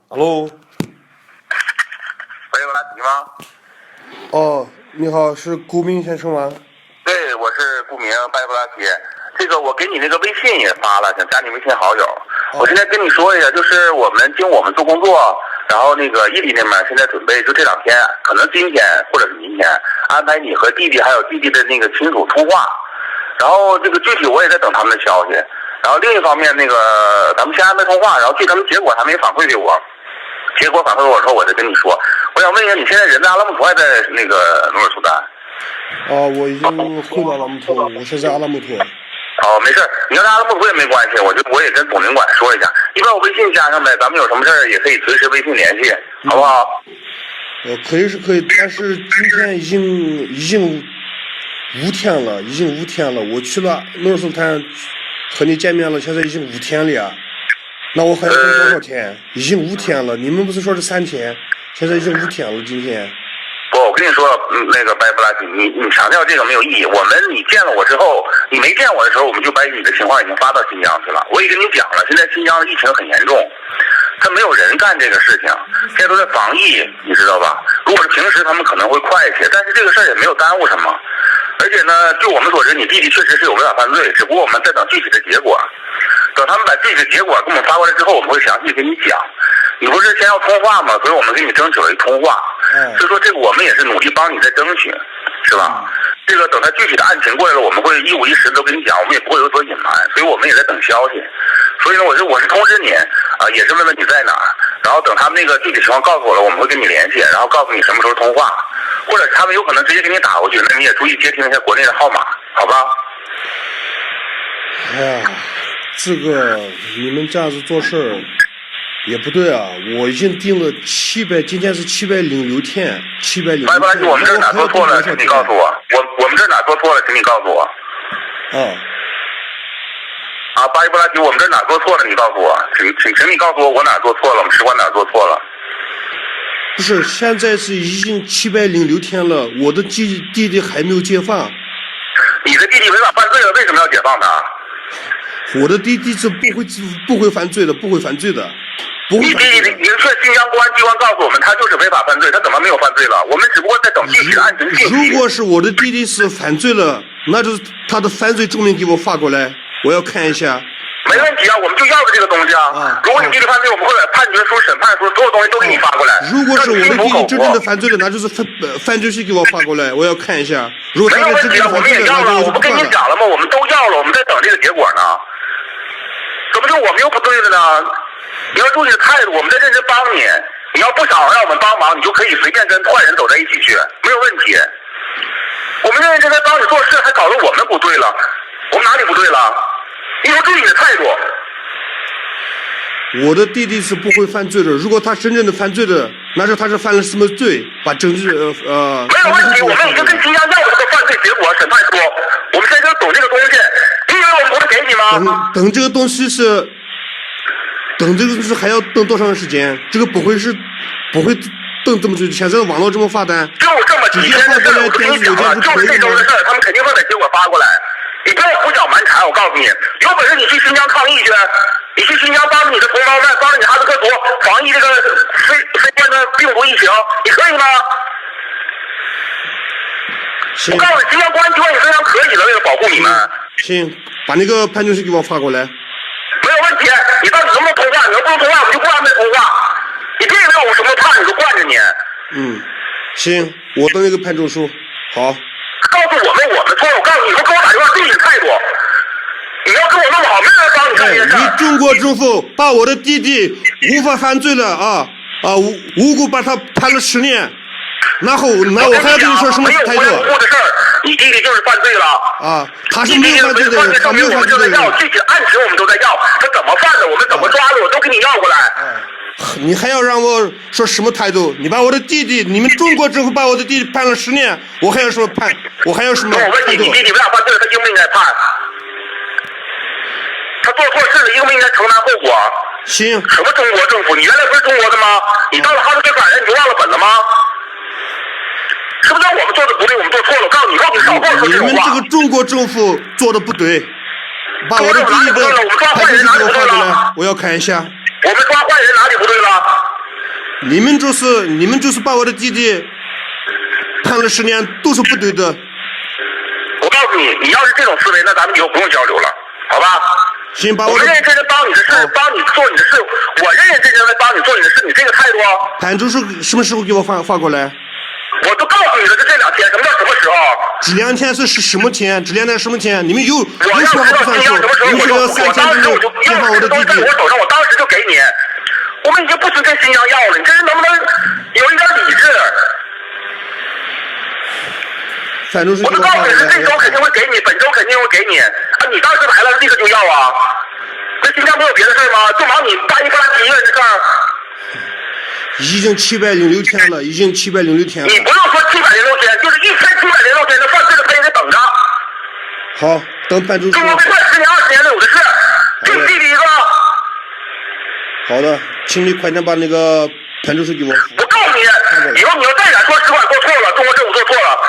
Hello，喂，我拉吉吗？哦，你好，是顾明先生吗？对，我是顾明，拜布拉吉。这个我给你那个微信也发了，想加你微信好友。我现在跟你说一下，就是我们做工作，然后那个伊犁那边现在准备就这2天，可能今天或者是明天安排你和弟弟还有弟弟的那个亲属通话，然后这个具体我也在等他们的消息。然后另一方面，那个咱们先安排通话，然后据他们结果还没反馈给我。结果反馈我之后，我再跟你说。我想问一下，你现在人在阿拉木图还在那个努尔苏丹？哦，我已经回到阿拉木图，我是在阿拉木图。哦，没事，你要在阿拉木图也没关系，我也跟总领馆说一下，你把我微信加上呗，咱们有什么事儿也可以随时微信联系，好不好？可以是可以，但是今天已经5天了，我去了努尔苏丹和你见面了，现在已经5天了呀。那我还要等多少天？已经5天了，你们不是说是3天？现在已经5天了，今天。不，我跟你说，那个白布拉吉，你强调这个没有意义。你见了我之后，你没见我的时候，我们就把你的情况已经发到新疆去了。我也跟你讲了，现在新疆的疫情很严重，他没有人干这个事情，现在都在防疫，你知道吧？如果是平时，他们可能会快一些，但是这个事儿也没有耽误什么。而且呢，据我们所知，你弟弟确实是有违法犯罪，只不过我们在等具体的结果。等他们把具体的结果给我们发过来之后，我们会详细跟你讲。你不是先要通话吗？所以我们给你争取了一通话。所以说这个我们也是努力帮你在争取，是吧？这个等他具体的案情过来了，我们会一五一十都跟你讲，我们也不会有所隐瞒，所以我们也在等消息。所以呢，我是通知你啊，也是问问你在哪儿，然后等他们那个具体情况告诉我了，我们会跟你联系，然后告诉你什么时候通话，或者他们有可能直接给你打过去，那你也注意接听一下国内的号码，好吧？哎呀，这个你们这样子做事儿也不对啊！我已经订了今天是706天，706天。白布拉吉，我们这儿哪做错了，请你告诉我。我们这儿哪做错了，请你告诉我。白布拉吉，我们这儿哪做错了，你告诉我，请你告诉我，我哪做错了，我们使馆哪做错了。不是，现在是已经706天了，我的弟弟还没有解放。你的弟弟违法犯罪了，为什么要解放他？我的弟弟是不会犯罪的，不会犯罪的。你弟弟明确新疆公安机关告诉我们，他就是违法犯罪，他怎么没有犯罪了？我们只不过在等具体的案情信息。如果是我的弟弟是犯罪了，那就是他的犯罪证明给我发过来，我要看一下。没问题啊，我们就要的这个东西啊。如果你弟弟犯罪，我们会把判决书、审判书所有东西都给你发过来。如果是我的弟弟真正的犯罪了，那就是犯罪信给我发过来，我要看一下。如果没有问题啊，我们也要了，我不跟你讲了吗？我们都要了，我们在等这个结果呢。怎么就我们又不对了呢？你要注意态度，我们在认真帮你。你要不想让我们帮忙，你就可以随便跟坏人走在一起去，没有问题。我们认真在帮你做事，还搞得我们不对了，我们哪里不对了？你要注意你的态度。我的弟弟是不会犯罪的，如果他真正的犯罪的，那是他是犯了什么罪？把证据没有问题，我们已经跟新疆要了这个犯罪结果、审判书，我们现在就等这个东西。你以为我们不会给你吗？等这个东西还要等多长时间？这个不会等这么久，现在网络这么发达，就这么几天的事，我跟你讲了，就是这周的事，他们肯定会把结果发过来。你不要胡搅蛮缠，我告诉你，有本事你去新疆抗议去，你去新疆帮着你的同胞们，帮着你哈萨克族防疫这个非冠的病毒疫情，你可以吗？我告诉你，新疆公安机关也非常可以的，为了保护你们。行，把那个判决书给我发过来。没有问题，你到底能不能通话？你要不能通话，我们就不安排通话。你别以为我们什么判你都惯着你。行，我等那个判决书。好。告诉我们错了，我告诉你，以后跟我打电话注意你态度。你要跟我那么好，没人帮你干这件事。你中国政府把我的弟弟无法犯罪了无辜把他判了10年，那我还要跟你说什么态度？没有无辜的事儿，你弟弟就是犯罪了。他是没有犯罪的人，他没有犯罪的人。具体案情我们都在要，他怎么犯的，我们怎么抓的，我都给你要过来。你还要让我说什么态度？你把我的弟弟，你们中国政府把我的弟弟判了10年，我还要什么判？我还要什么态度？我问你，你弟弟违法犯罪了，他应不应该判？他做错事了，应不应该承担后果？行。什么中国政府？你原来不是中国的吗？你到了哈萨克赶人，你就忘了本了吗？是不是我们做的不对，我们做错了？我告诉你，以后你少跟我说这种话。你们这个中国政府做的不对，把我的弟弟的判决书给我发过来，我要看一下。我们抓坏人哪里不对了？你们就是把我的弟弟判了10年，都是不对的。我告诉你，你要是这种思维，那咱们以后不用交流了，好吧？行，把我我的认认真真帮你的事，帮你做你的事，我认认真真的帮你做你的事，你这个态度，判主是什么时候给我发过来？我都告诉你了，就这2天，什么叫什么时候？这2天是什么天？这2天什么天？你们有我要说知道新话不算数，疆什么时候，有说要3天之内解放我的弟弟。我手上，我当时就给你。我们已经不许跟新疆要了，你这人能不能有一点理智？反正是我都告诉你，这周肯定会给你，本周肯定会给你。啊，你当时来了，立刻就要啊？那新疆没有别的事吗？就忙你巴依布拉提一个人的事儿。已经706天了，已经706天了。你不用说706天，就是1706天的犯罪的，他也得等着。好，等判主说。中国被判10年、20年的有的是，这是弟弟一个。好的，请你快点把那个判主书给我。我告诉你，以后你要再敢说使馆做错了，中国政府做错了，